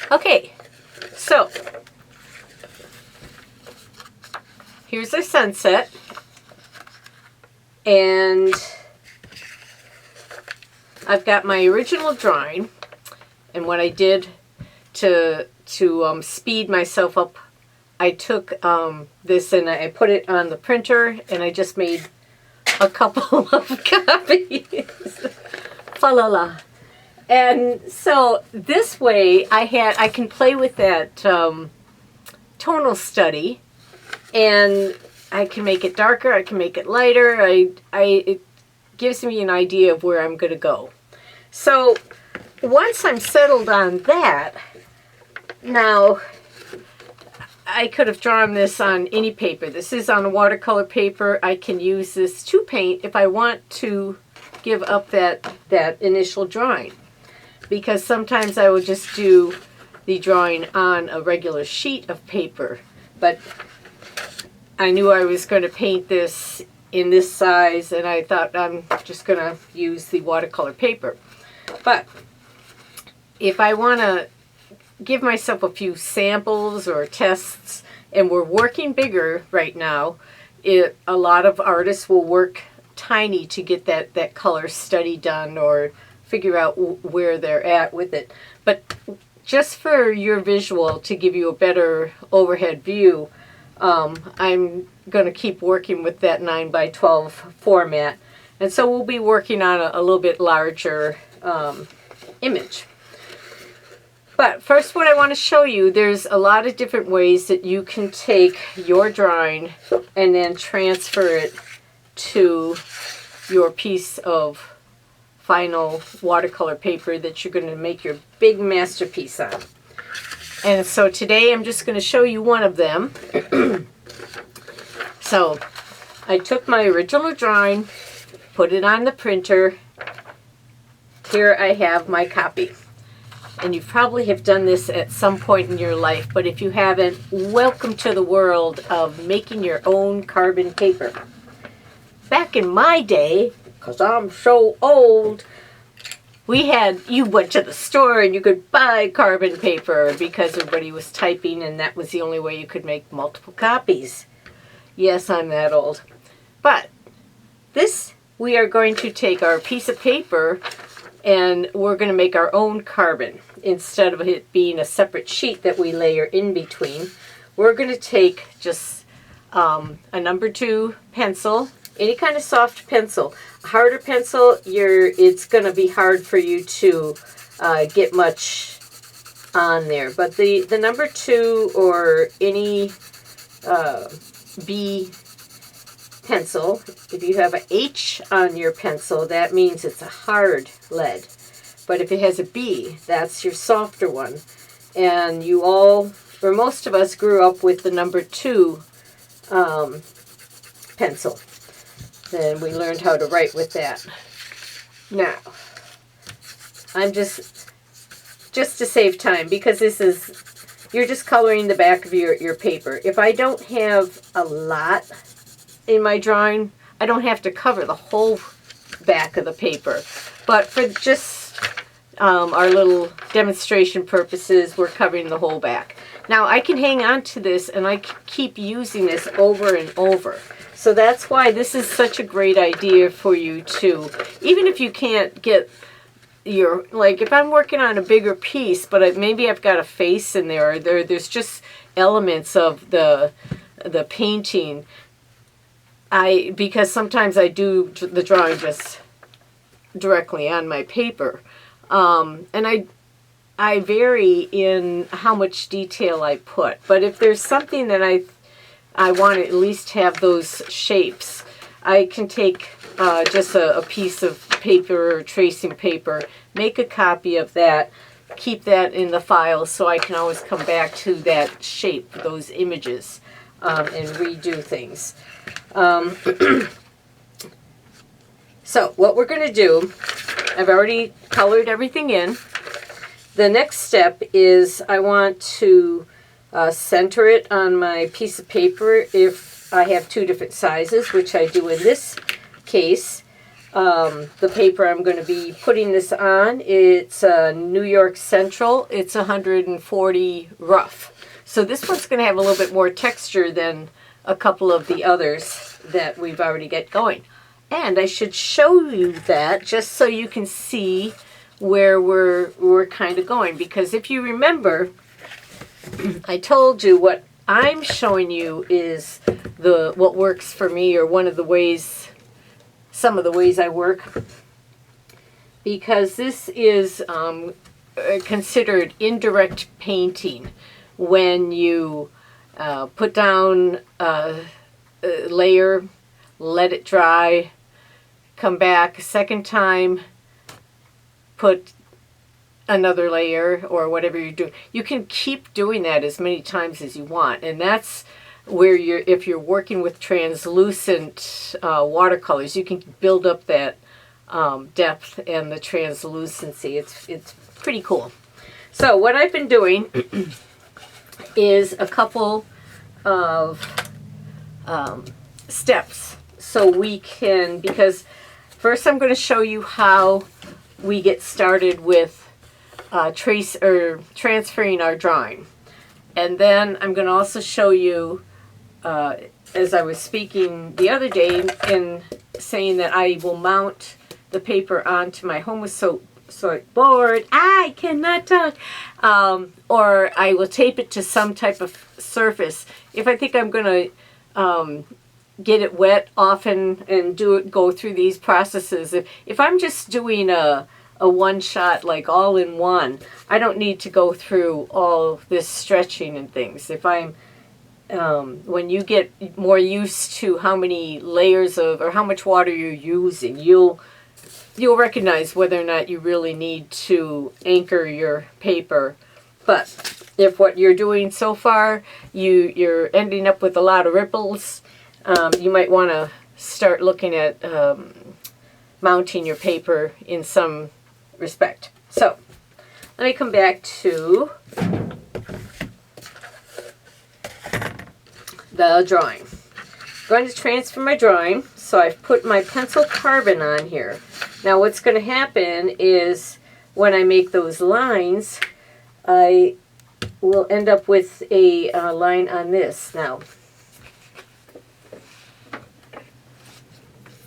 Okay, so here's our sunset, and I've got my original drawing, and what I did to speed myself up, I took this and I put it on the printer, and I just made a couple of copies. Fa la la. And so this way I can play with that tonal study, and I can make it darker, I can make it lighter. It gives me an idea of where I'm going to go. So once I'm settled on that, now I could have drawn this on any paper. This is on a watercolor paper. I can use this to paint if I want to give up that initial drawing, because sometimes I will just do the drawing on a regular sheet of paper, but I knew I was going to paint this in this size, and I thought I'm just going to use the watercolor paper. But if I want to give myself a few samples or tests, and we're working bigger right now, a lot of artists will work tiny to get that color study done or figure out where they're at with it. But just for your visual, to give you a better overhead view, I'm going to keep working with that 9x12 format. And so we'll be working on a little bit larger image. But first, what I want to show you, there's a lot of different ways that you can take your drawing and then transfer it to your piece of final watercolor paper that you're going to make your big masterpiece on. And so today I'm just going to show you one of them. So I took my original drawing, put it on the printer. Here I have my copy. And you probably have done this at some point in your life, but if you haven't, welcome to the world of making your own carbon paper. Back in my day, because I'm so old, you went to the store and you could buy carbon paper because everybody was typing, and that was the only way you could make multiple copies. Yes, I'm that old. But we are going to take our piece of paper and we're going to make our own carbon. Instead of it being a separate sheet that we layer in between, we're going to take just a number 2 pencil, any kind of soft pencil. A harder pencil, it's going to be hard for you to get much on there. But the number 2 or any B pencil, if you have an H on your pencil, that means it's a hard lead. But if it has a B, that's your softer one. And you all, or most of us, grew up with the number 2 pencil. Then we learned how to write with that. Now, I'm just to save time, because you're just coloring the back of your paper. If I don't have a lot in my drawing, I don't have to cover the whole back of the paper. But for just our little demonstration purposes, we're covering the whole back. Now I can hang on to this and I can keep using this over and over. So that's why this is such a great idea for you too. Even if you can't get like if I'm working on a bigger piece, but maybe I've got a face in there, or there's just elements of the painting. Because sometimes I do the drawing just directly on my paper. And I vary in how much detail I put. But if there's something that I want to at least have those shapes, I can take just a piece of paper or tracing paper, make a copy of that, keep that in the file so I can always come back to that shape, those images, and redo things. So what we're going to do, I've already colored everything in. The next step is I want to center it on my piece of paper if I have 2 different sizes, which I do in this case. the paper I'm going to be putting this on. It's New York Central. It's 140 rough. So this one's going to have a little bit more texture than a couple of the others that we've already got going. And I should show you that just so you can see where we're kind of going. Because if you remember, I told you what I'm showing you is what works for me, or one of the ways, some of the ways I work, because this is considered indirect painting. When you put down a layer, let it dry, come back a second time, put another layer or whatever you're doing. You can keep doing that as many times as you want, and that's where if you're working with translucent watercolors, you can build up that depth and the translucency. It's pretty cool. So what I've been doing is a couple of steps, so we can, because first I'm going to show you how we get started with transferring our drawing, and then I'm going to also show you, as I was speaking the other day in saying that I will mount the paper onto my Homosote board. I cannot talk. Or I will tape it to some type of surface. If I think I'm going to get it wet often and go through these processes. If I'm just doing a one shot, like all in one, I don't need to go through all this stretching and things. If I'm when you get more used to how many layers of, or how much water you're using, you'll recognize whether or not you really need to anchor your paper. But if what you're doing so far, you're ending up with a lot of ripples, you might want to start looking at mounting your paper in some respect. So let me come back to the drawing. I'm going to transfer my drawing, so I've put my pencil carbon on here. Now what's going to happen is when I make those lines, I will end up with a line on this. Now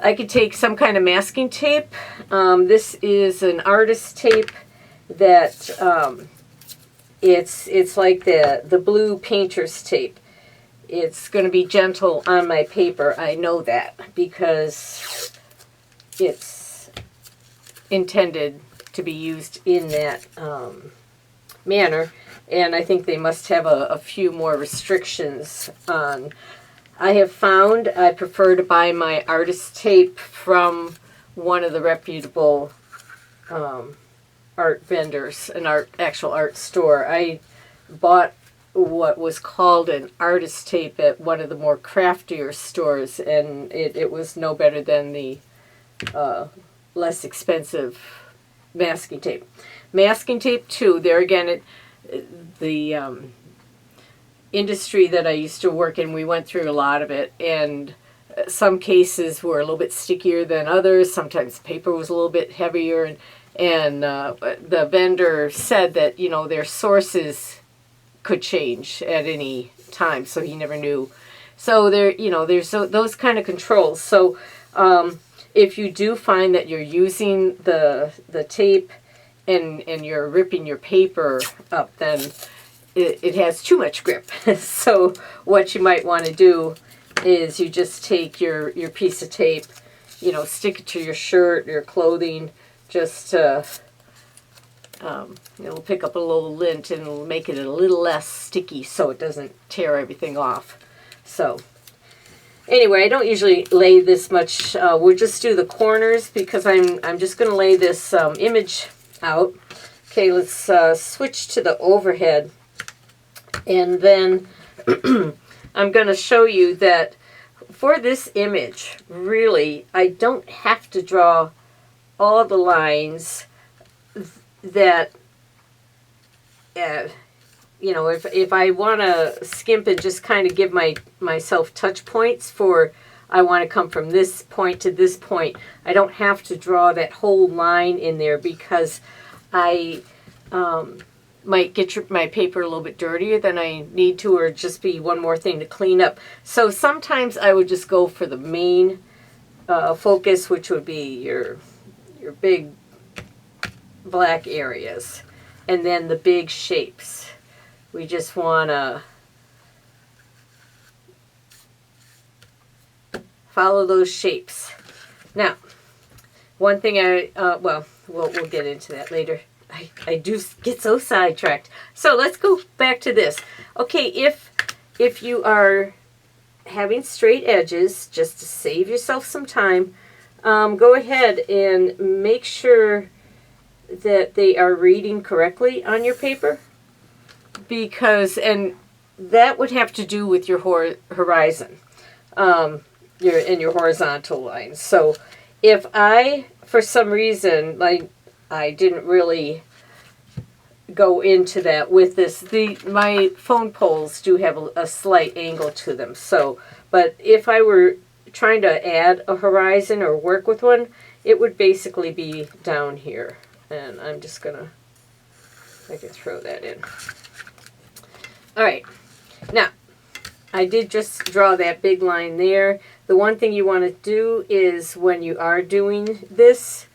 I could take some kind of masking tape. This is an artist tape that it's like the blue painter's tape. It's going to be gentle on my paper. I know that because it's intended to be used in that manner, and I think they must have a few more restrictions on. I have found I prefer to buy my artist tape from one of the reputable art vendors, an actual art store. I bought what was called an artist tape at one of the more craftier stores, and it was no better than the less expensive masking tape. Masking tape too, there again, the industry that I used to work in, we went through a lot of it, and some cases were a little bit stickier than others. Sometimes the paper was a little bit heavier, and the vendor said that, their sources could change at any time, so he never knew. So there's those kind of controls. So if you do find that you're using the tape and you're ripping your paper up, then it has too much grip. So what you might want to do is you just take your piece of tape, stick it to your shirt, your clothing, just it'll pick up a little lint and it'll make it a little less sticky so it doesn't tear everything off. So anyway, I don't usually lay this much. We'll just do the corners because I'm just going to lay this image out. Okay, let's switch to the overhead, and then I'm going to show you that for this image, really, I don't have to draw all the lines that, if I want to skimp and just kind of give myself touch points for I want to come from this point to this point. I don't have to draw that whole line in there because I might get my paper a little bit dirtier than I need to, or just be one more thing to clean up. So sometimes I would just go for the main focus, which would be your big black areas, and then the big shapes. We just want to follow those shapes. Now, one thing we'll get into that later. I do get so sidetracked. So let's go back to this. Okay, if you are having straight edges, just to save yourself some time, go ahead and make sure that they are reading correctly on your paper, and that would have to do with your horizon, your horizontal lines. So if I, for some reason, I didn't really go into that with this. My phone poles do have a slight angle to them. So, but if I were trying to add a horizon or work with one, it would basically be down here. And I'm just gonna, I can throw that in. All right, now I did just draw that big line there. The one thing you want to do is when you are doing this,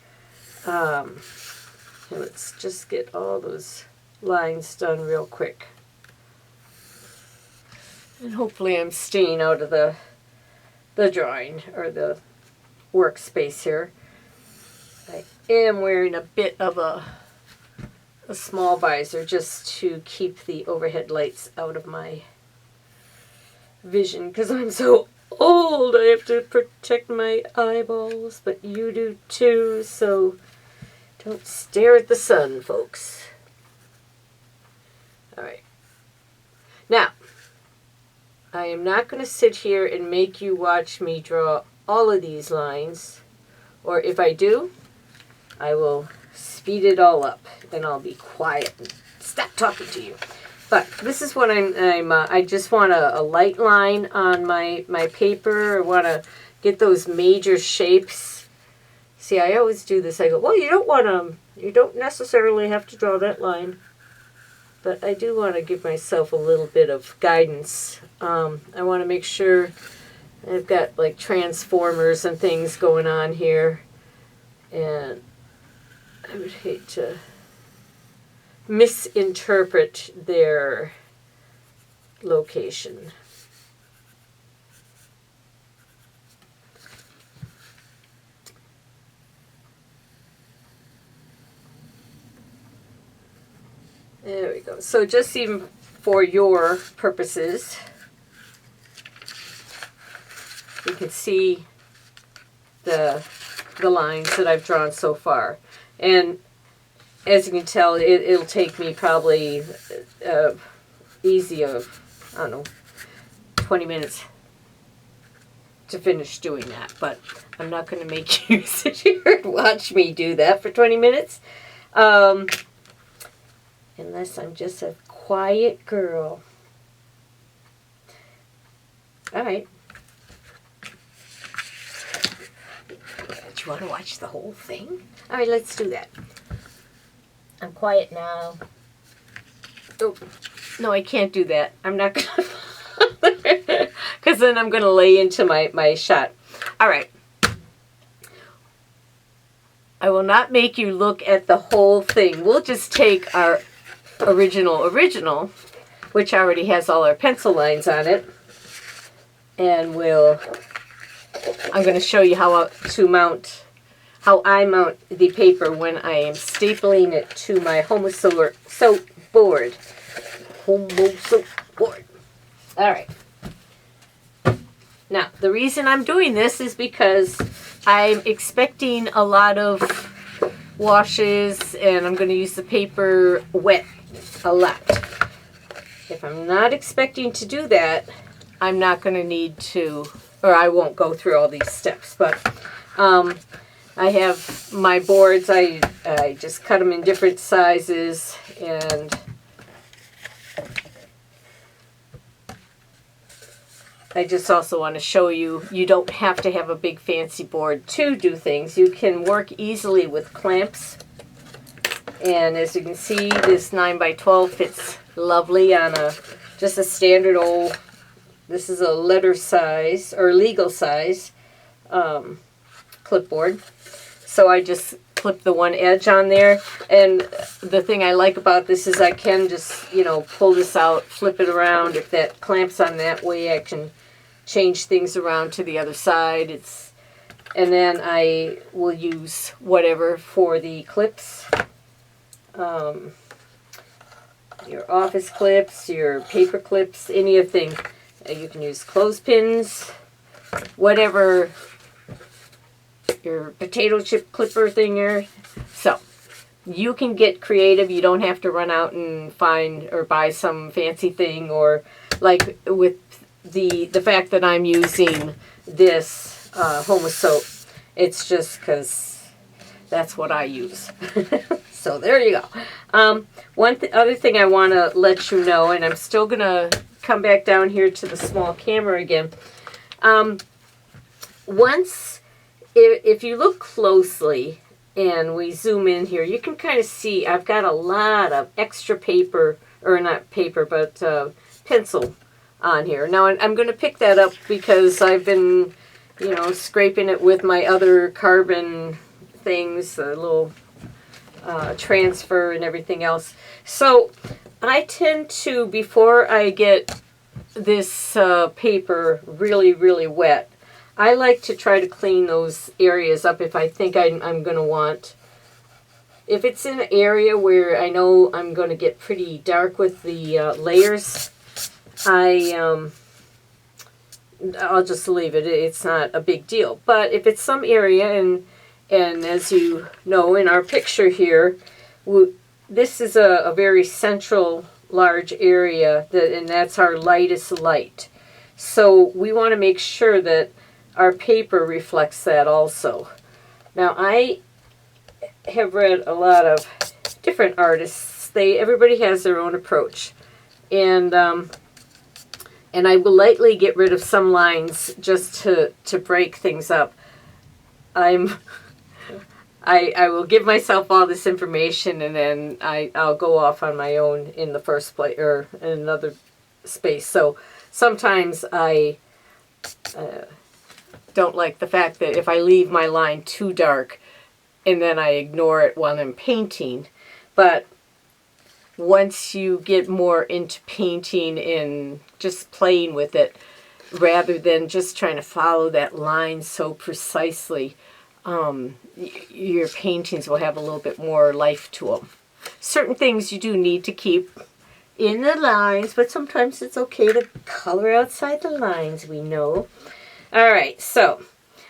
let's just get all those lines done real quick. And hopefully I'm staying out of the drawing or the workspace here. I am wearing a bit of a small visor just to keep the overhead lights out of my vision because I'm so old. I have to protect my eyeballs, but you do too, so don't stare at the sun, folks. All right. Now, I am not going to sit here and make you watch me draw all of these lines, or if I do, I will speed it all up and I'll be quiet and stop talking to you. But this is what I just want a light line on my paper. I want to get those major shapes. See, I always do this. I go, well, you don't necessarily have to draw that line. But I do want to give myself a little bit of guidance. I want to make sure I've got like transformers and things going on here. And I would hate to misinterpret their location. There we go. So just even for your purposes, you can see the lines that I've drawn so far. And as you can tell, it'll take me probably easy of, I don't know, 20 minutes to finish doing that. But I'm not going to make you sit here and watch me do that for 20 minutes. Unless I'm just a quiet girl. All right. Do you want to watch the whole thing? All right, let's do that. I'm quiet now. Oh, no, I can't do that. I'm not going to, because then I'm going to lay into my shot. All right. I will not make you look at the whole thing. We'll just take our original, which already has all our pencil lines on it, and I'm going to show you how I mount the paper when I am stapling it to my Homo soap board. All right. Now, the reason I'm doing this is because I'm expecting a lot of washes, and I'm going to use the paper wet a lot. If I'm not expecting to do that, I'm not going to need to, or I won't go through all these steps. But I have my boards, I just cut them in different sizes, and I just also want to show you, you don't have to have a big fancy board to do things. You can work easily with clamps. And as you can see, this 9x12 fits lovely on just a standard old, this is a letter size, or legal size, clipboard. So I just clip the one edge on there. And the thing I like about this is I can just, you know, pull this out, flip it around. If that clamps on that way, I can change things around to the other side. And then I will use whatever for the clips. Your office clips, your paper clips, anything. You can use clothespins, whatever, your potato chip clipper thinger. So you can get creative. You don't have to run out and find or buy some fancy thing, or like with the fact that I'm using this Homa soap. It's just because that's what I use. So there you go. One other thing I want to let you know, and I'm still going to come back down here to the small camera again. If you look closely and we zoom in here, you can kind of see I've got a lot of extra paper, or not paper, but pencil on here. Now I'm going to pick that up because I've been, you know, scraping it with my other carbon things, a little transfer and everything else. So I tend to, before I get this paper really, really wet, I like to try to clean those areas up if I think I'm going to want. If it's in an area where I know I'm going to get pretty dark with the layers, I'll just leave it. It's not a big deal. But if it's some area, and as you know in our picture here, this is a very central large area, and that's our lightest light. So we want to make sure that our paper reflects that also. Now I have read a lot of different artists. Everybody has their own approach. And I will lightly get rid of some lines just to break things up. I will give myself all this information, and then I'll go off on my own in the first place, or in another space. So sometimes I don't like the fact that if I leave my line too dark and then I ignore it while I'm painting. But once you get more into painting and just playing with it, rather than just trying to follow that line so precisely, your paintings will have a little bit more life to them. Certain things you do need to keep in the lines, but sometimes it's okay to color outside the lines, we know. Alright, so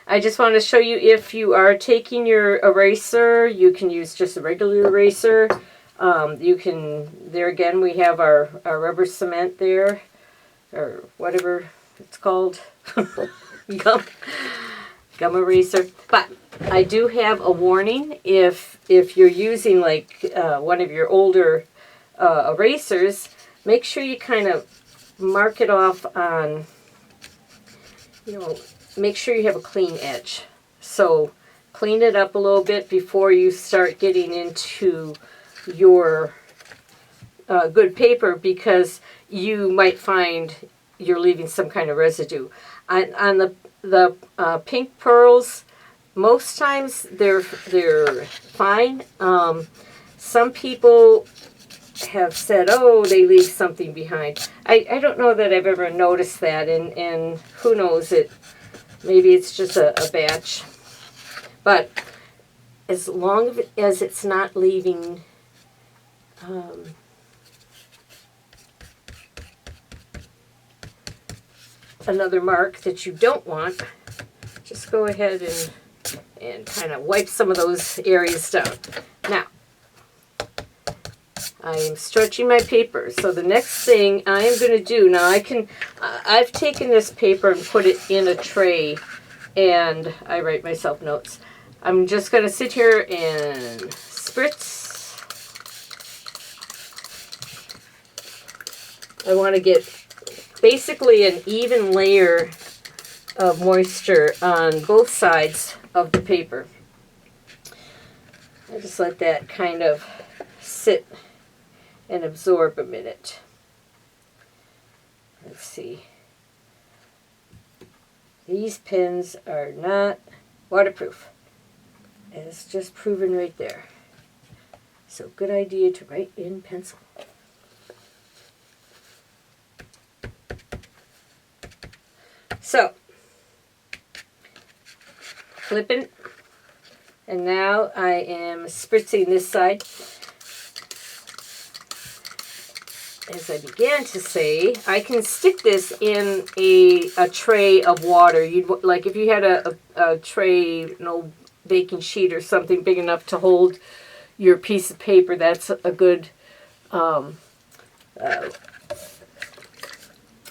I just want to show you, if you are taking your eraser, you can use just a regular eraser. You can, there again, we have our rubber cement there, or whatever it's called, gum eraser. But I do have a warning. If you're using like one of your older erasers, make sure you kind of mark it off on, you know, make sure you have a clean edge. So clean it up a little bit before you start getting into your good paper, because you might find you're leaving some kind of residue. On the pink pearls, most times they're fine. Some people have said, oh, they leave something behind. I don't know that I've ever noticed that, and who knows, maybe it's just a batch. But as long as it's not leaving another mark that you don't want, just go ahead and kind of wipe some of those areas down. Now, I am stretching my paper. So the next thing I am going to do, now I've taken this paper and put it in a tray, and I write myself notes. I'm just going to sit here and spritz. I want to get basically an even layer of moisture on both sides of the paper. I just let that kind of sit and absorb a minute. Let's see. These pens are not waterproof. And it's just proven right there. So good idea to write in pencil. So, flipping, and now I am spritzing this side. As I began to say, I can stick this in a tray of water. You'd like if you had a tray, an old baking sheet or something big enough to hold your piece of paper. That's a good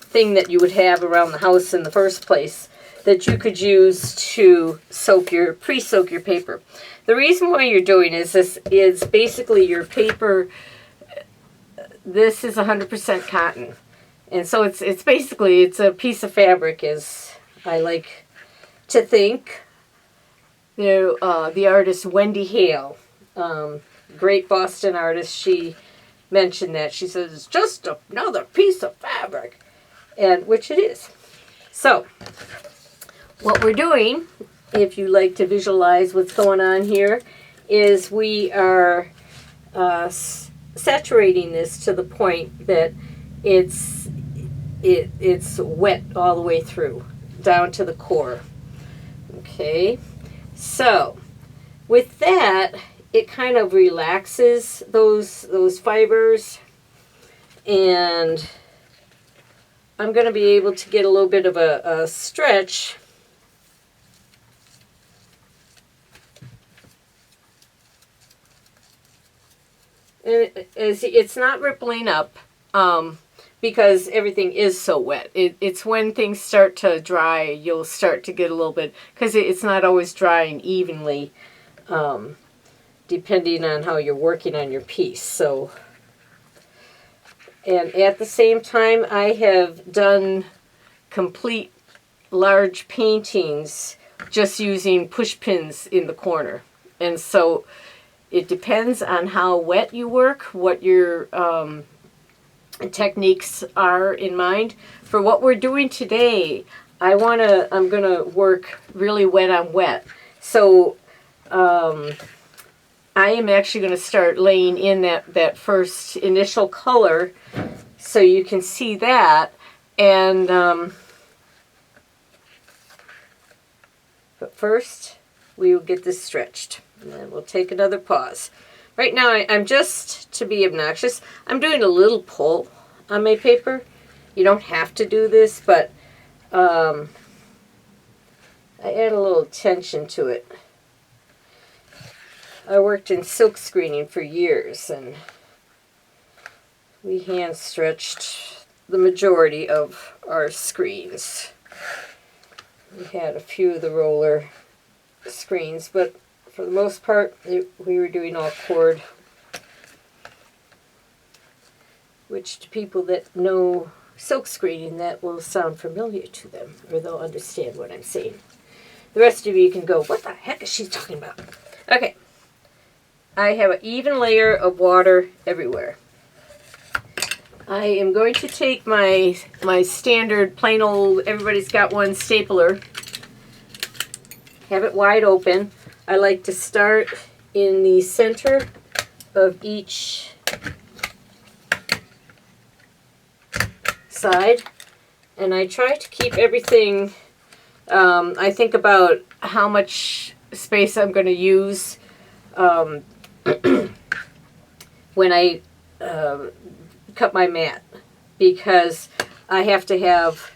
thing that you would have around the house in the first place that you could use to pre-soak your paper. The reason why you're doing this is basically your paper. This is 100% cotton, and so it's basically a piece of fabric, as I like to think. The artist Wendy Hale, great Boston artist, she mentioned that. She says it's just another piece of fabric, and which it is. So, what we're doing, if you like to visualize what's going on here, is we are saturating this to the point that it's wet all the way through, down to the core. Okay, so with that, it kind of relaxes those fibers, and I'm going to be able to get a little bit of a stretch. And it's not rippling up because everything is so wet. It's when things start to dry, you'll start to get a little bit, because it's not always drying evenly, depending on how you're working on your piece. So, and at the same time, I have done complete large paintings just using push pins in the corner. And so it depends on how wet you work, what your techniques are in mind. For what we're doing today, I'm gonna work really wet on wet. So I am actually going to start laying in that first initial color, so you can see that. And but first, we will get this stretched, and then we'll take another pause. Right now, I'm just, to be obnoxious, I'm doing a little pull on my paper. You don't have to do this, but I add a little tension to it. I worked in silk screening for years, and we hand stretched the majority of our screens. We had a few of the roller screens, but for the most part, we were doing all cord, which to people that know silk screening, that will sound familiar to them, or they'll understand what I'm saying. The rest of you can go, what the heck is she talking about? Okay. I have an even layer of water everywhere. I am going to take my standard plain old, everybody's got one stapler, have it wide open. I like to start in the center of each side, and I try to keep everything, I think about how much space I'm going to use when I cut my mat, because I have to have,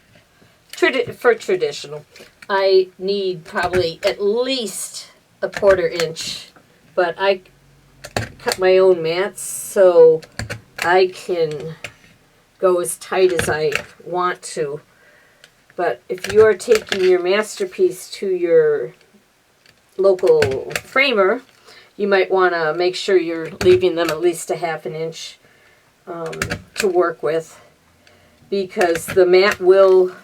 for traditional, I need probably at least a 1/4 inch, but I cut my own mats so I can go as tight as I want to. But if you are taking your masterpiece to your local framer, you might want to make sure you're leaving them at least a 1/2 inch to work with. because the mat will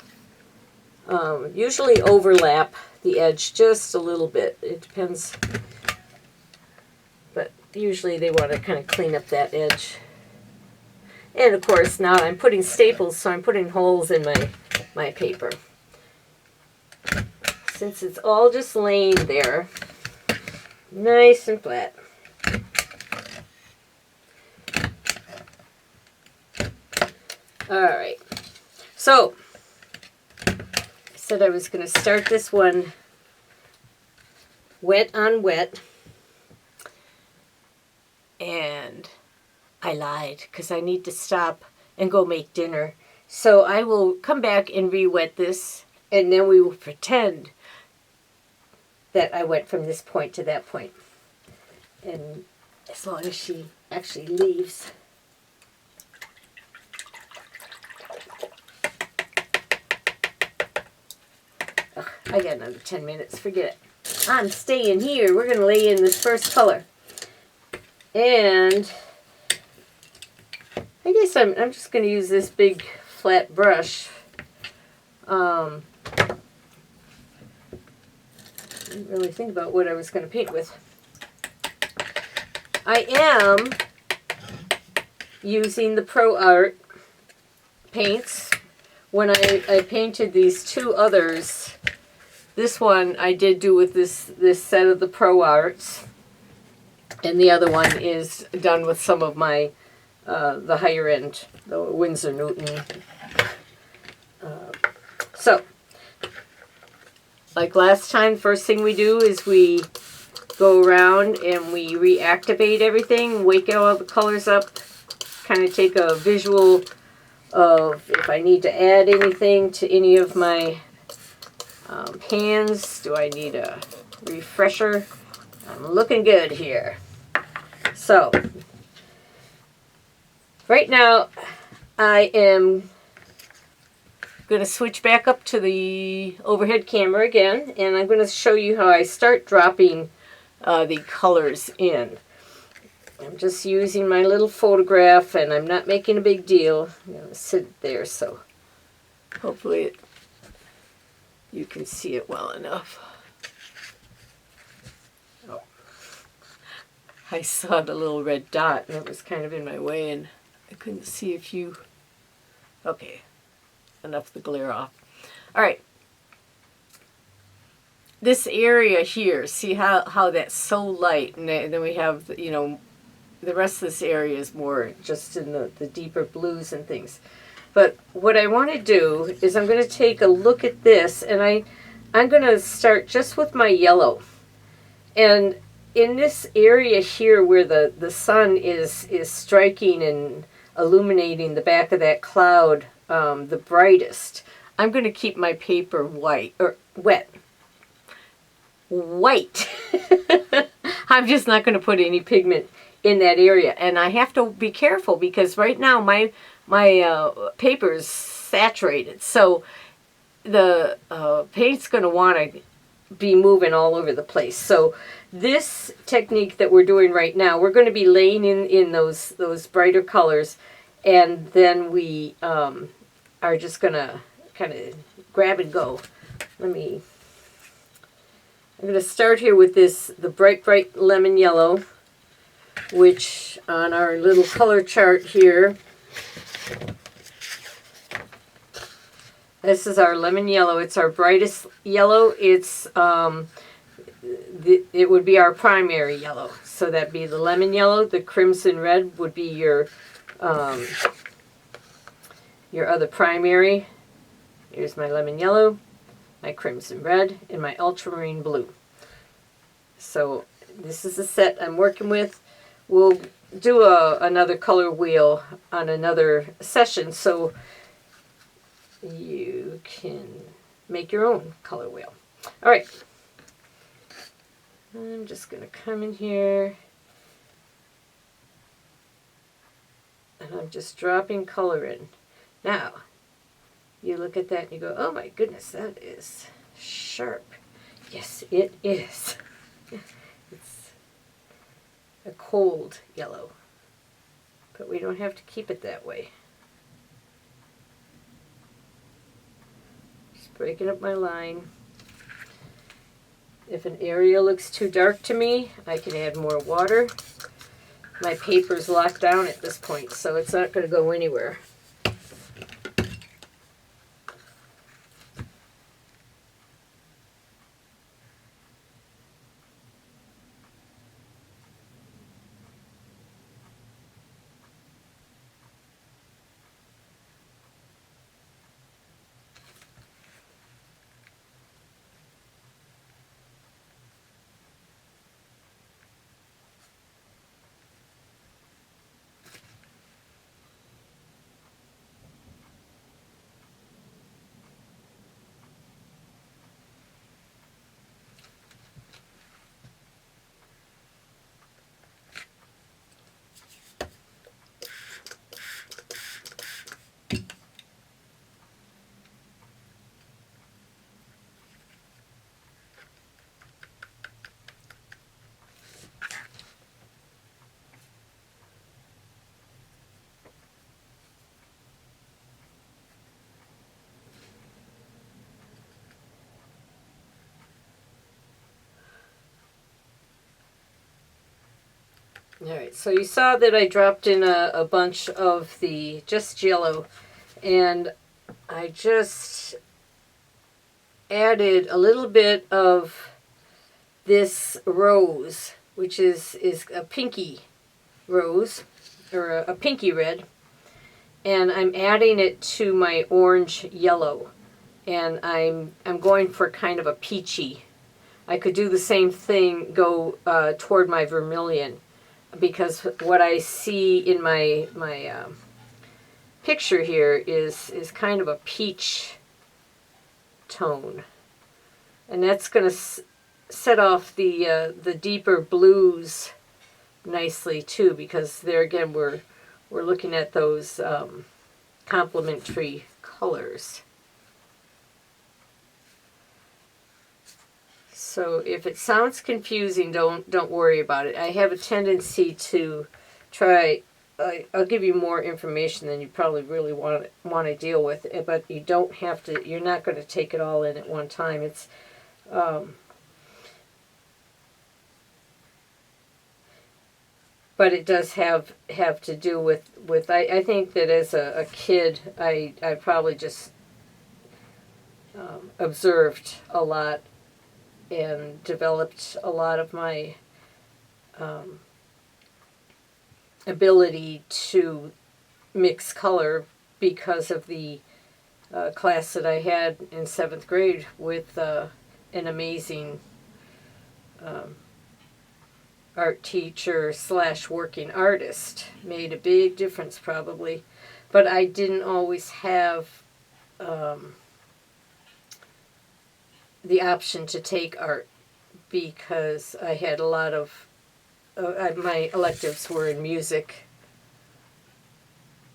usually overlap the edge just a little bit. It depends, but usually they want to kind of clean up that edge. And of course now I'm putting staples, so I'm putting holes in my paper. Since it's all just laying there, nice and flat. Alright, so I said I was going to start this one wet on wet, and I lied because I need to stop and go make dinner. So I will come back and re-wet this, and then we will pretend that I went from this point to that point. And as long as she actually leaves. Ugh, I got another 10 minutes, forget it. I'm staying here. We're going to lay in this first color. And I guess I'm just going to use this big flat brush. Didn't really think about what I was going to paint with. I am using the Pro Art paints. When I painted these two others, this one I did do with this set of the Pro Arts, and the other one is done with some of my the higher end, the Winsor Newton. So, like last time, first thing we do is we go around and we reactivate everything, wake all the colors up, kind of take a visual of if I need to add anything to any of my hands. Do I need a refresher? I'm looking good here. So, right now I am going to switch back up to the overhead camera again, and I'm going to show you how I start dropping the colors in. I'm just using my little photograph, and I'm not making a big deal. I'm going to sit it there so hopefully you can see it well enough. Oh. I saw the little red dot, and it was kind of in my way, and I couldn't see if you... Okay. Enough of the glare off. All right. This area here, see how that's so light, and then we have, you know, the rest of this area is more just in the deeper blues and things. But what I want to do is I'm going to take a look at this, and I'm going to start just with my yellow. And in this area here where the sun is striking and illuminating the back of that cloud the brightest, I'm going to keep my paper white, or wet. White. I'm just not going to put any pigment in that area. And I have to be careful because right now my paper is saturated. So the paint's going to want to be moving all over the place. So this technique that we're doing right now, we're going to be laying in those brighter colors, and then we are just going to kind of grab and go. I'm going to start here with the bright lemon yellow, which on our little color chart here, this is our lemon yellow. It's our brightest yellow. It's it would be our primary yellow. So that'd be the lemon yellow. The crimson red would be your other primary. Here's my lemon yellow, my crimson red, and my ultramarine blue. So this is the set I'm working with. We'll do another color wheel on another session so you can make your own color wheel. All right. I'm just going to come in here, and I'm just dropping color in. Now, you look at that and you go, oh my goodness, that is sharp. Yes, it is. It's a cold yellow, but we don't have to keep it that way. breaking up my line. If an area looks too dark to me, I can add more water. My paper's locked down at this point, so it's not going to go anywhere. Alright, so you saw that I dropped in a bunch of the just yellow, and I just added a little bit of this rose, which is a pinky rose, or a pinky red, and I'm adding it to my orange yellow, and I'm going for kind of a peachy. I could do the same thing, go toward my vermilion, because what I see in my picture here is kind of a peach tone, and that's going to set off the deeper blues nicely too, because there again we're looking at those complementary colors. So if it sounds confusing, don't worry about it. I have a tendency to try. I'll give you more information than you probably really want to deal with, but you don't have to. You're not going to take it all in at one time. It's but it does have to do with I think that as a kid I probably just observed a lot and developed a lot of my ability to mix color because of the class that I had in 7th grade with an amazing art teacher / working artist. Made a big difference probably, but I didn't always have the option to take art because I had a lot of my electives were in music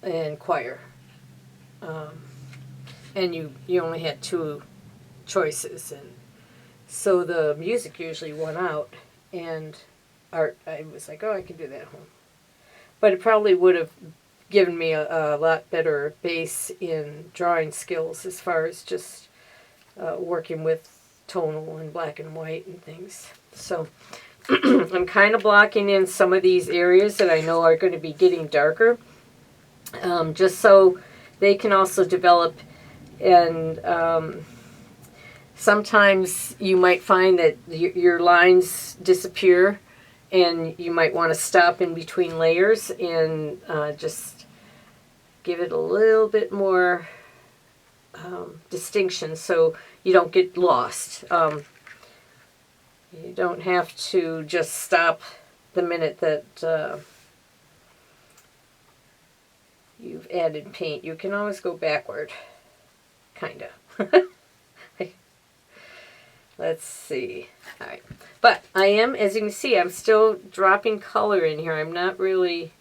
and choir, and you only had 2 choices, and so the music usually won out, and art I was like, oh, I can do that at home, but it probably would have given me a lot better base in drawing skills as far as just working with tonal and black and white and things. So I'm kind of blocking in some of these areas that I know are going to be getting darker, just so they can also develop. And sometimes you might find that your lines disappear, and you might want to stop in between layers and just give it a little bit more distinction so you don't get lost. You don't have to just stop the minute that you've added paint. You can always go backward, kind of. Let's see. All right. But I am, as you can see, I'm still dropping color in here. I'm not really...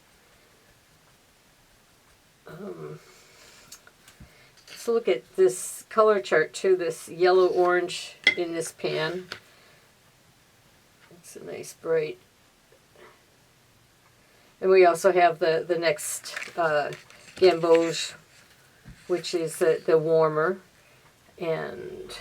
let's look at this color chart too, this yellow-orange in this pan. It's a nice bright. And we also have the next Gamboge, which is the warmer. And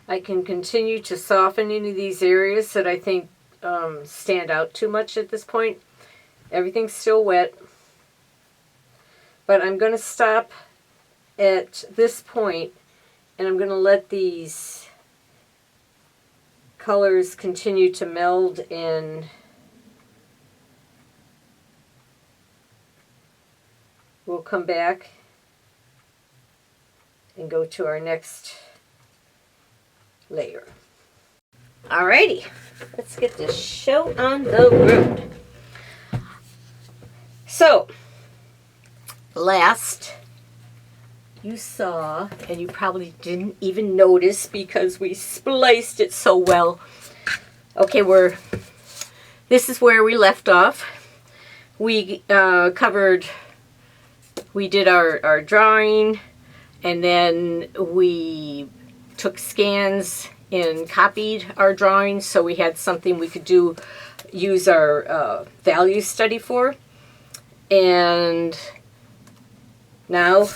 I can continue to soften any of these areas that I think stand out too much at this point. Everything's still wet, but I'm going to stop at this point and I'm going to let these colors continue to meld in. We'll come back and go to our next layer. Alrighty, let's get this show on the road. So, last you saw, and you probably didn't even notice because we spliced it so well. Okay, this is where we left off. We we did our drawing, and then we took scans and copied our drawings so we had something we could use our value study for. And now,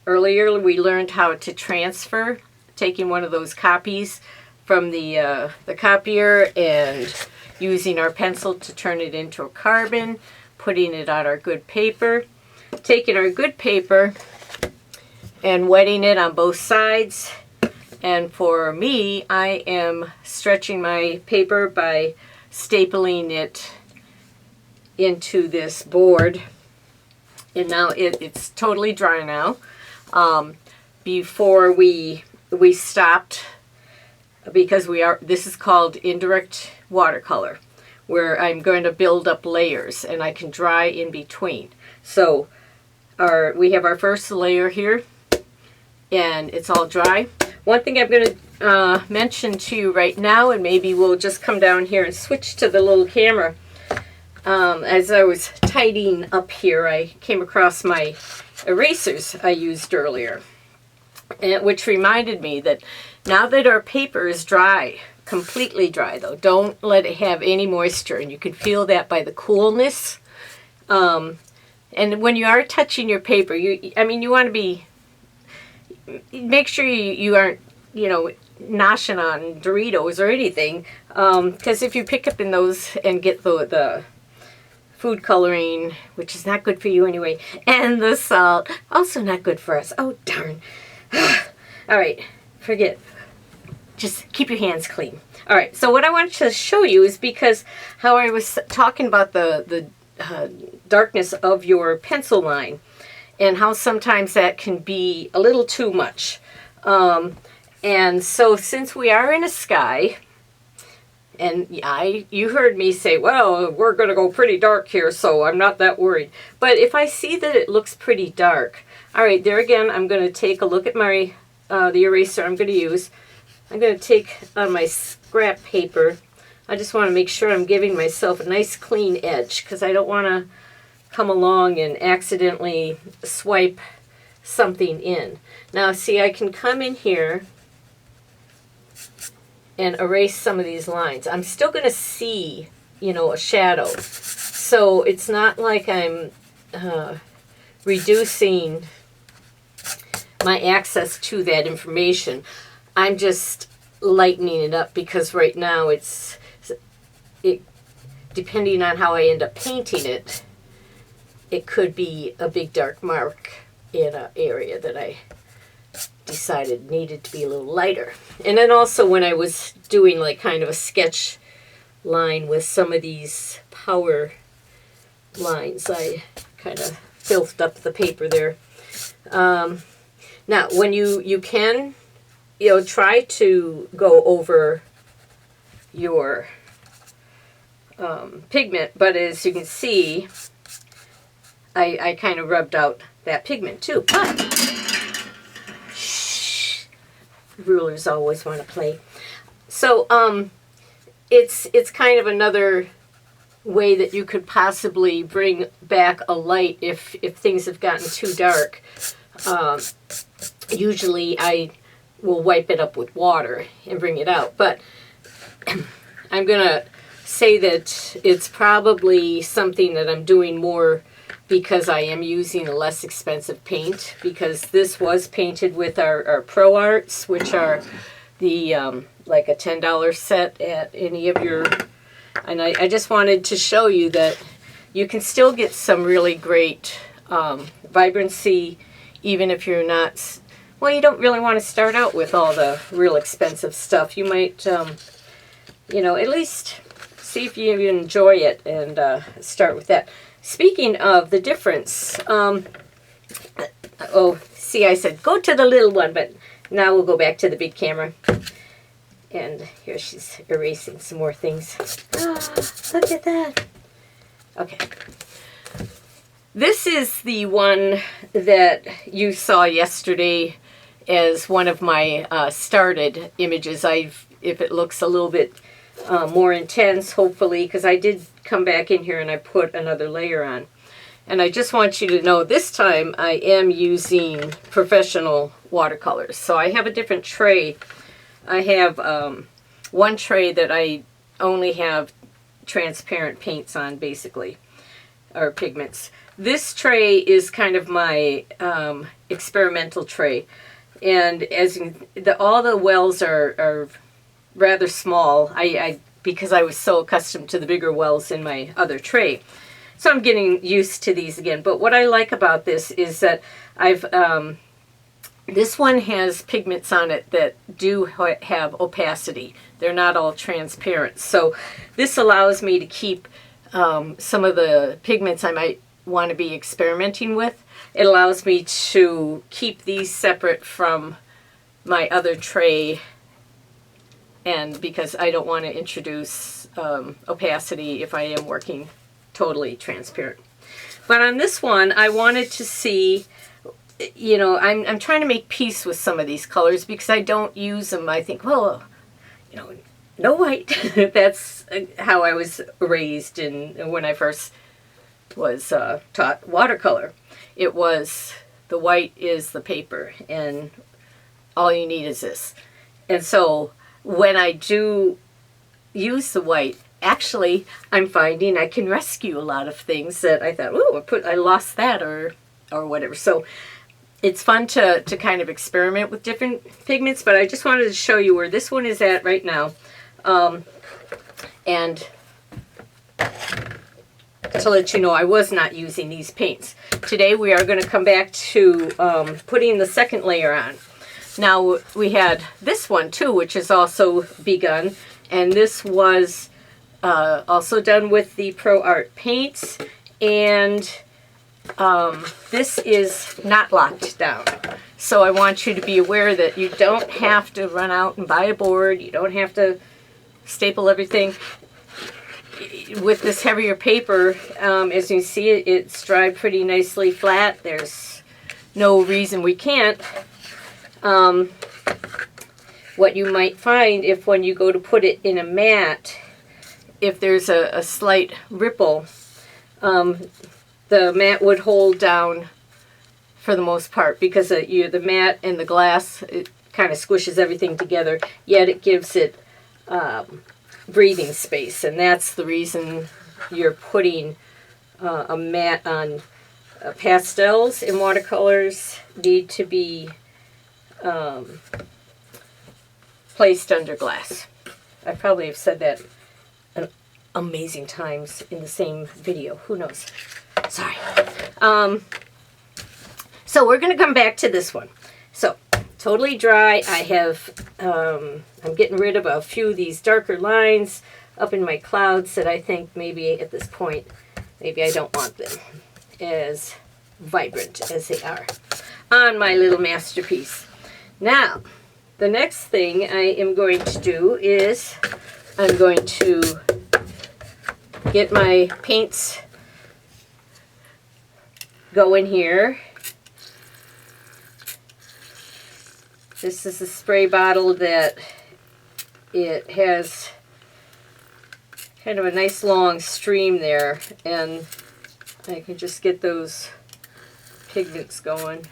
earlier we learned how to transfer, taking one of those copies from the copier and using our pencil to turn it into a carbon, putting it on our good paper, taking our good paper and wetting it on both sides. And for me, I am stretching my paper by stapling it into this board. And now it's totally dry now. Before we stopped, because this is called indirect watercolor, where I'm going to build up layers and I can dry in between. So we have our first layer here, and it's all dry. One thing I'm going to mention to you right now, and maybe we'll just come down here and switch to the little camera. As I was tidying up here, I came across my erasers I used earlier, which reminded me that now that our paper is dry, completely dry though, don't let it have any moisture, and you can feel that by the coolness. And when you are touching your paper, you want to be, make sure you aren't, noshing on Doritos or anything, because if you pick up in those and get the food coloring, which is not good for you anyway, and the salt, also not good for us. Oh, darn. All right, forget. Just keep your hands clean. All right, so what I wanted to show you is, because how I was talking about the darkness of your pencil line and how sometimes that can be a little too much. And so since we are in a sky, and you heard me say, well, we're going to go pretty dark here, so I'm not that worried. But if I see that it looks pretty dark, all right, there again, I'm going to take a look at my the eraser I'm going to use. I'm going to take on my scrap paper. I just want to make sure I'm giving myself a nice clean edge, because I don't want to come along and accidentally swipe something in. Now, see, I can come in here and erase some of these lines. I'm still going to see, a shadow. So it's not like I'm reducing my access to that information. I'm just lightening it up, because right now it depending on how I end up painting it, it could be a big dark mark in an area that I decided needed to be a little lighter. And then also when I was doing like kind of a sketch line with some of these power lines, I kind of filthed up the paper there. Now, when you can, try to go over your pigment, but as you can see, I kind of rubbed out that pigment too. But, shh, rulers always want to play. So it's kind of another way that you could possibly bring back a light if things have gotten too dark. Usually I will wipe it up with water and bring it out, but I'm gonna say that it's probably something that I'm doing more because I am using a less expensive paint, because this was painted with our Pro Arts, which are the like a $10 set at any of your, and I just wanted to show you that you can still get some really great vibrancy even if you're not, well, you don't really want to start out with all the real expensive stuff. You might, you know, at least see if you enjoy it and start with that. Speaking of the difference, oh, see, I said go to the little one, but now we'll go back to the big camera. And here she's erasing some more things. Oh, look at that. Okay. This is the one that you saw yesterday as one of my started images. If it looks a little bit more intense, hopefully, because I did come back in here and I put another layer on. And I just want you to know this time I am using professional watercolors. So I have a different tray. I have one tray that I only have transparent paints on, basically, or pigments. This tray is kind of my experimental tray. And as all the wells are rather small, because I was so accustomed to the bigger wells in my other tray. So I'm getting used to these again. But what I like about this is that this one has pigments on it that do have opacity. They're not all transparent. So this allows me to keep some of the pigments I might want to be experimenting with. It allows me to keep these separate from my other tray, and because I don't want to introduce opacity if I am working totally transparent. But on this one, I wanted to see, you know, I'm trying to make peace with some of these colors because I don't use them. I think, well, you know, no white. That's how I was raised when I first was taught watercolor. It was the white is the paper and all you need is this. And so when I do use the white, actually I'm finding I can rescue a lot of things that I thought, oh, I lost that or whatever. So it's fun to kind of experiment with different pigments, but I just wanted to show you where this one is at right now. And to let you know, I was not using these paints. Today we are going to come back to putting the second layer on. Now we had this one too, which is also begun, and this was also done with the Pro Art paints, and this is not locked down. So I want you to be aware that you don't have to run out and buy a board. You don't have to staple everything. With this heavier paper, as you see, it's dried pretty nicely flat. There's no reason we can't. What you might find if when you go to put it in a mat, if there's a slight ripple, the mat would hold down for the most part, because the mat and the glass, it kind of squishes everything together, yet it gives it breathing space, and that's the reason you're putting a mat on. Pastels and watercolors need to be placed under glass. I probably have said that amazing times in the same video. Who knows? Sorry. So we're going to come back to this one. So, totally dry. I have, I'm getting rid of a few of these darker lines up in my clouds that I think maybe at this point, maybe I don't want them as vibrant as they are on my little masterpiece. Now, the next thing I am going to do is I'm going to get my paints going here. This is a spray bottle that it has kind of a nice long stream there, and I can just get those pigments going.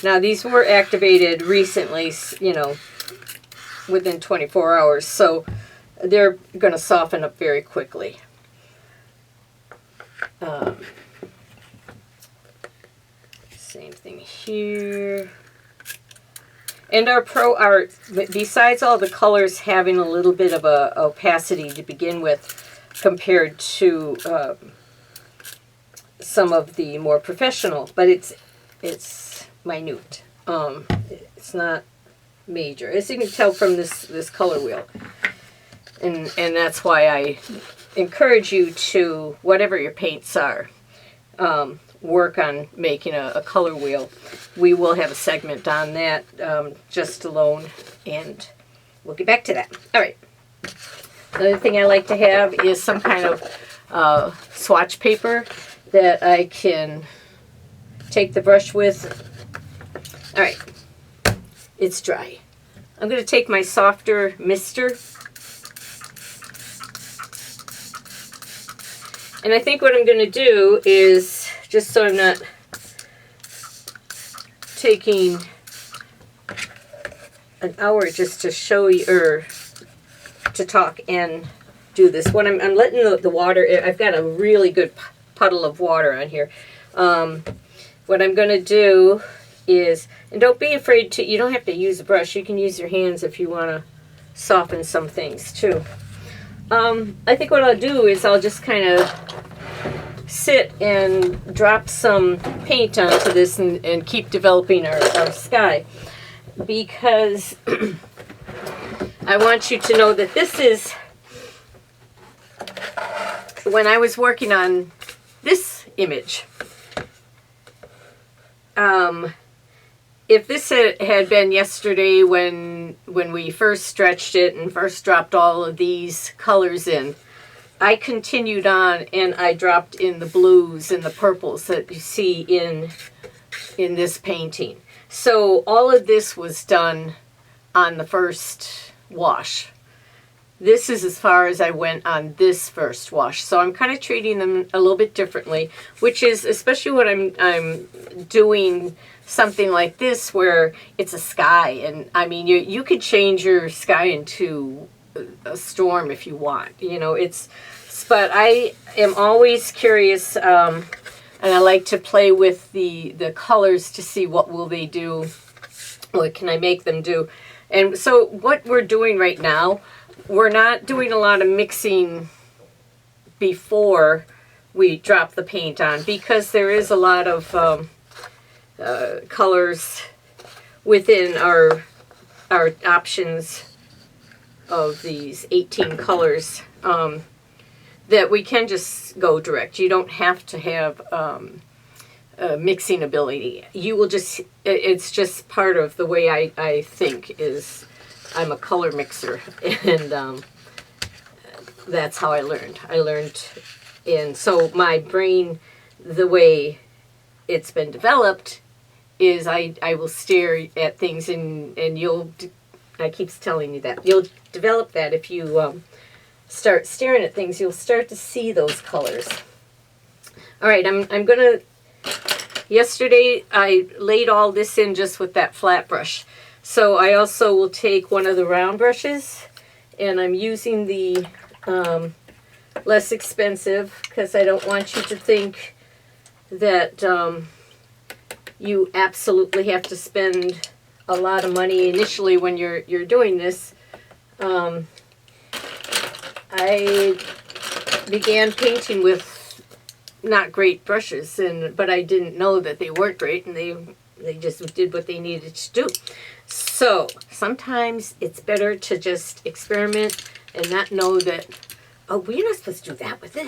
Now these were activated recently, you know, within 24 hours, so they're going to soften up very quickly. Same thing here. And our Pro Art, besides all the colors having a little bit of a opacity to begin with compared to some of the more professional, but it's minute. It's not major, as you can tell from this color wheel. And that's why I encourage you to, whatever your paints are, work on making a color wheel. We will have a segment on that just alone, and we'll get back to that. All right. Another thing I like to have is some kind of swatch paper that I can take the brush with. All right. It's dry. I'm going to take my softer mister. And I think what I'm going to do is, just so I'm not taking an hour just to show you, or to talk and do this. When I'm letting the water, I've got a really good puddle of water on here. What I'm going to do is, and don't be afraid to, you don't have to use a brush. You can use your hands if you want to soften some things too. I think what I'll do is I'll just kind of sit and drop some paint onto this and keep developing our sky, because I want you to know that this is, when I was working on this image, if this had been yesterday when we first stretched it and first dropped all of these colors in, I continued on and I dropped in the blues and the purples that you see in this painting. So all of this was done on the first wash. This is as far as I went on this first wash. So I'm kind of treating them a little bit differently, which is especially when I'm doing something like this where it's a sky, and I mean you could change your sky into a storm if you want, you know. But I am always curious, and I like to play with the colors to see what will they do, what can I make them do. And so what we're doing right now, we're not doing a lot of mixing before we drop the paint on, because there is a lot of colors within our options of these 18 colors that we can just go direct. You don't have to have mixing ability. You will just, it's just part of the way I think, is I'm a color mixer, and that's how I learned. And so my brain, the way it's been developed, is I will stare at things, and you'll, I keep telling you that, you'll develop that if you start staring at things, you'll start to see those colors. All right, I'm gonna, yesterday I laid all this in just with that flat brush. So I also will take one of the round brushes, and I'm using the less expensive, because I don't want you to think that you absolutely have to spend a lot of money initially when you're doing this. I began painting with not great brushes, but I didn't know that they weren't great, and they just did what they needed to do. So sometimes it's better to just experiment and not know that, oh, we're not supposed to do that with it.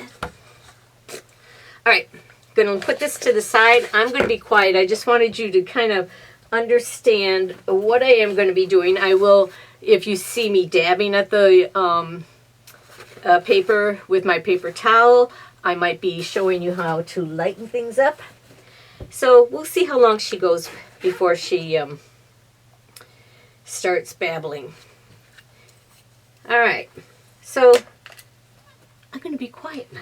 All right, going to put this to the side. I'm going to be quiet. I just wanted you to kind of understand what I am going to be doing. I will, if you see me dabbing at the paper with my paper towel. I might be showing you how to lighten things up. So we'll see how long she goes before she starts babbling. All right, so I'm going to be quiet now.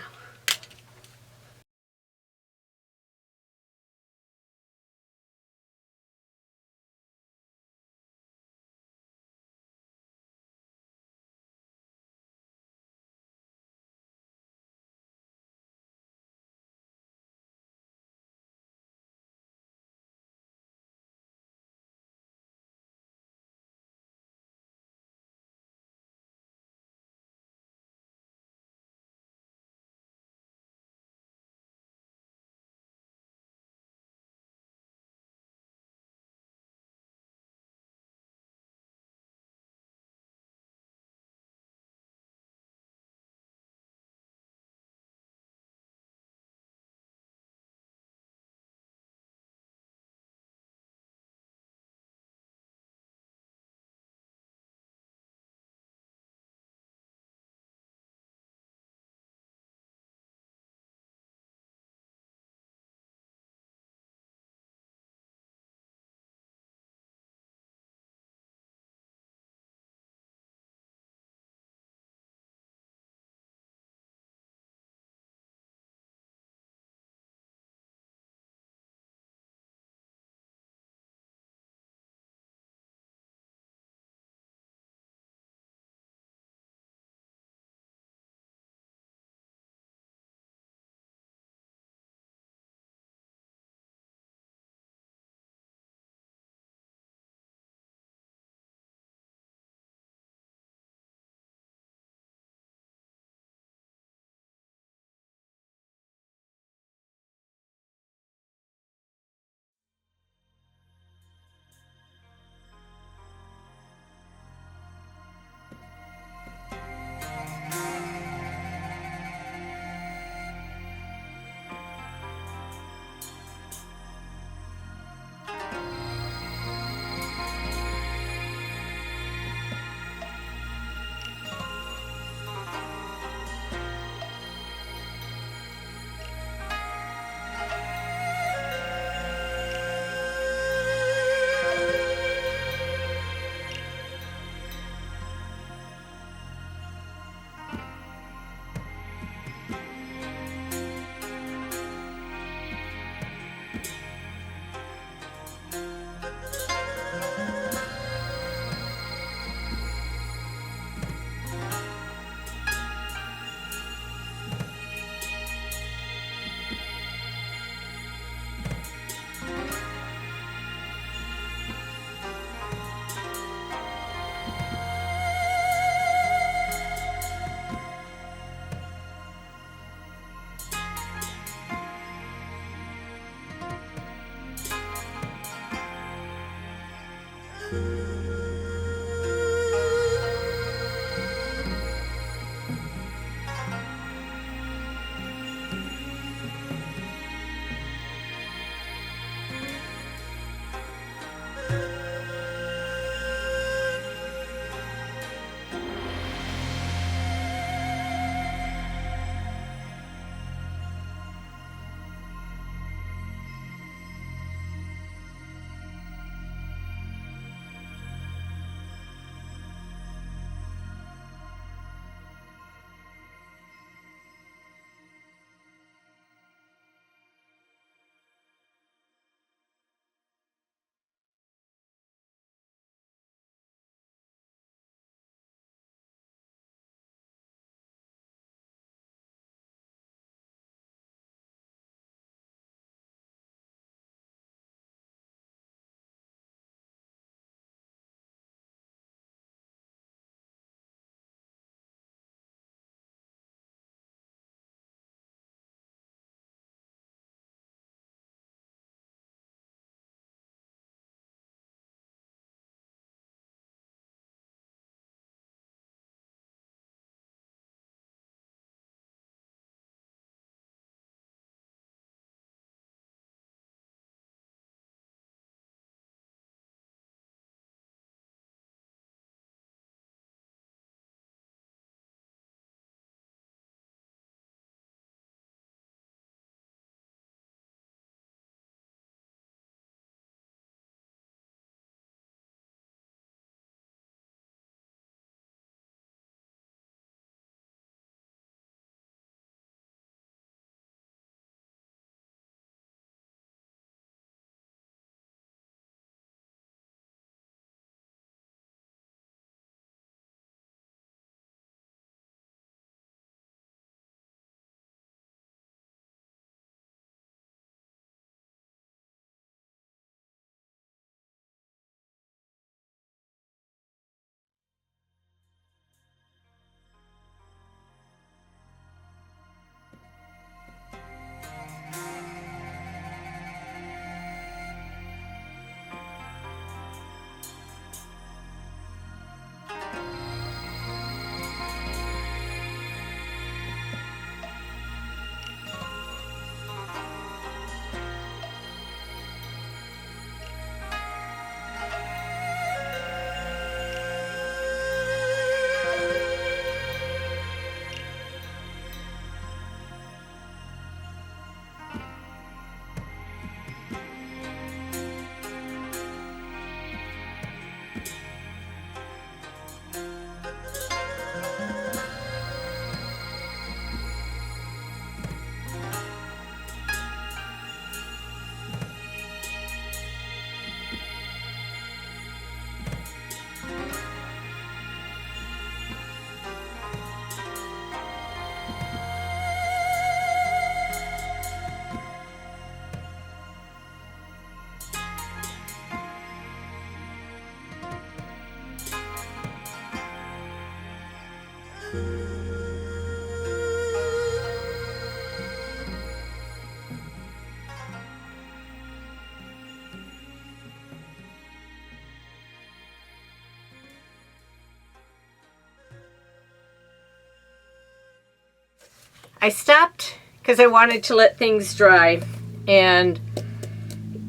I stopped because I wanted to let things dry, and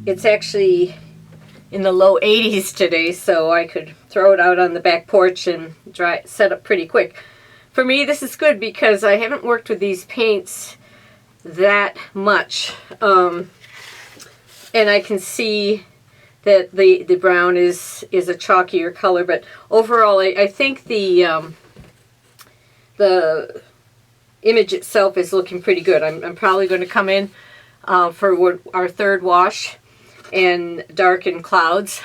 it's actually in the low 80s today, so I could throw it out on the back porch and dry, set up pretty quick. For me, this is good because I haven't worked with these paints that much, and I can see that the brown is a chalkier color, but overall I think the image itself is looking pretty good. I'm probably going to come in for our third wash and darken clouds.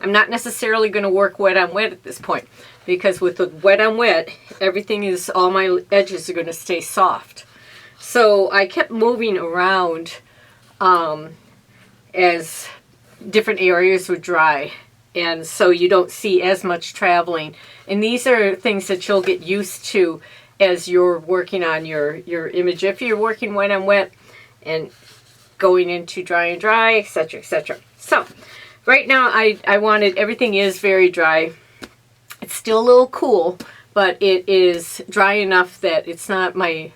I'm not necessarily going to work wet on wet at this point, because with the wet on wet, everything is, all my edges are going to stay soft. So I kept moving around as different areas would dry, and so you don't see as much traveling. And these are things that you'll get used to as you're working on your image, if you're working wet on wet and going into dry and dry, etc., etc. So right now I wanted, everything is very dry. It's still a little cool, but it is dry enough that it's not, my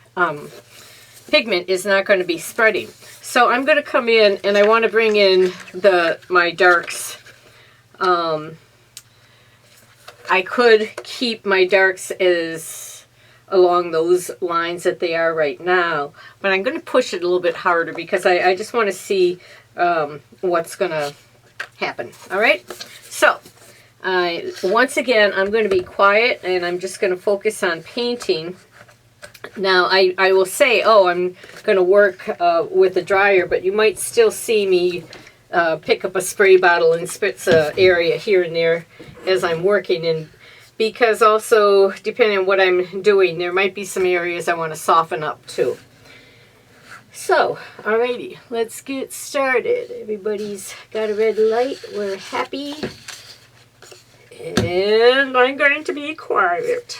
pigment is not going to be spreading. So I'm going to come in and I want to bring in my darks. I could keep my darks as along those lines that they are right now, but I'm going to push it a little bit harder because I just want to see what's going to happen. All right, so once again I'm going to be quiet and I'm just going to focus on painting. Now I will say, oh, I'm going to work with a dryer, but you might still see me pick up a spray bottle and spritz an area here and there as I'm working, and because also depending on what I'm doing, there might be some areas I want to soften up too. So, alrighty, let's get started. Everybody's got a red light. We're happy. And I'm going to be quiet.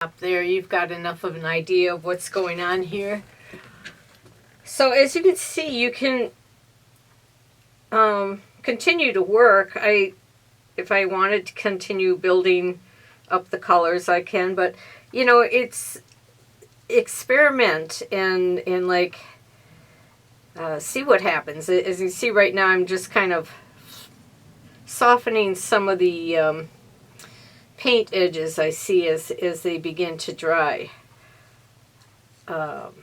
Up there, you've got enough of an idea of what's going on here. So as you can see, you can continue to work. If I wanted to continue building up the colors, I can, but you know, it's experiment and like see what happens. As you see right now, I'm just kind of softening some of the paint edges I see as they begin to dry. And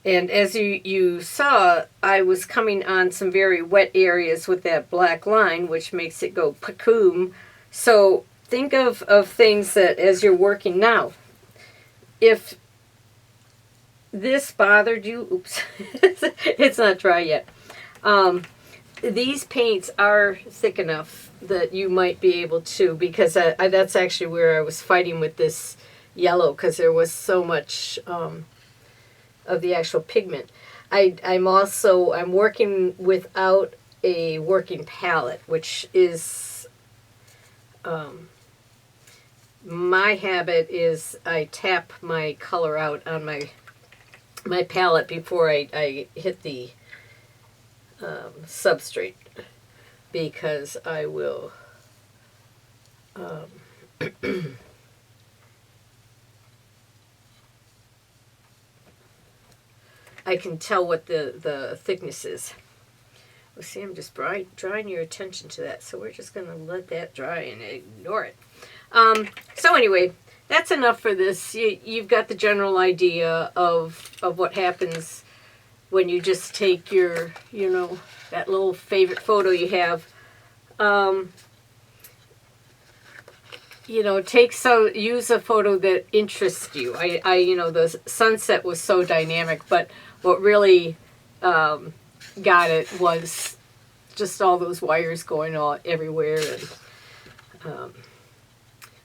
as you saw, I was coming on some very wet areas with that black line, which makes it go pacoom. So think of things that as you're working now, if this bothered you, oops, it's not dry yet. These paints are thick enough that you might be able to, because that's actually where I was fighting with this yellow, because there was so much of the actual pigment. I'm working without a working palette, which is my habit is I tap my color out on my palette before I hit the substrate, because I will I can tell what the thickness is. Well, see, I'm just drawing your attention to that, so we're just going to let that dry and ignore it. So anyway, that's enough for this. You've got the general idea of what happens when you just take your, you know, that little favorite photo you have. You know, use a photo that interests you. You know, the sunset was so dynamic, but what really got it was just all those wires going all everywhere. And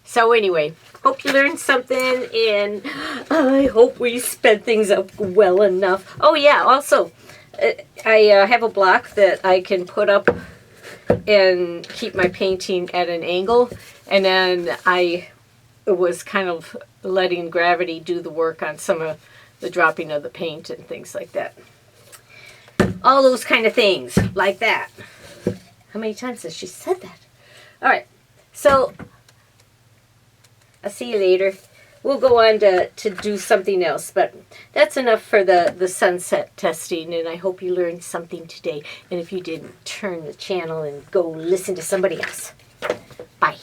so anyway, hope you learned something, and I hope we sped things up well enough. Oh yeah, also, I have a block that I can put up and keep my painting at an angle, and then I was kind of letting gravity do the work on some of the dropping of the paint and things like that. All those kind of things like that. How many times has she said that? All right, so I'll see you later. We'll go on to do something else, but that's enough for the sunset testing, and I hope you learned something today. And if you didn't, turn the channel and go listen to somebody else. Bye.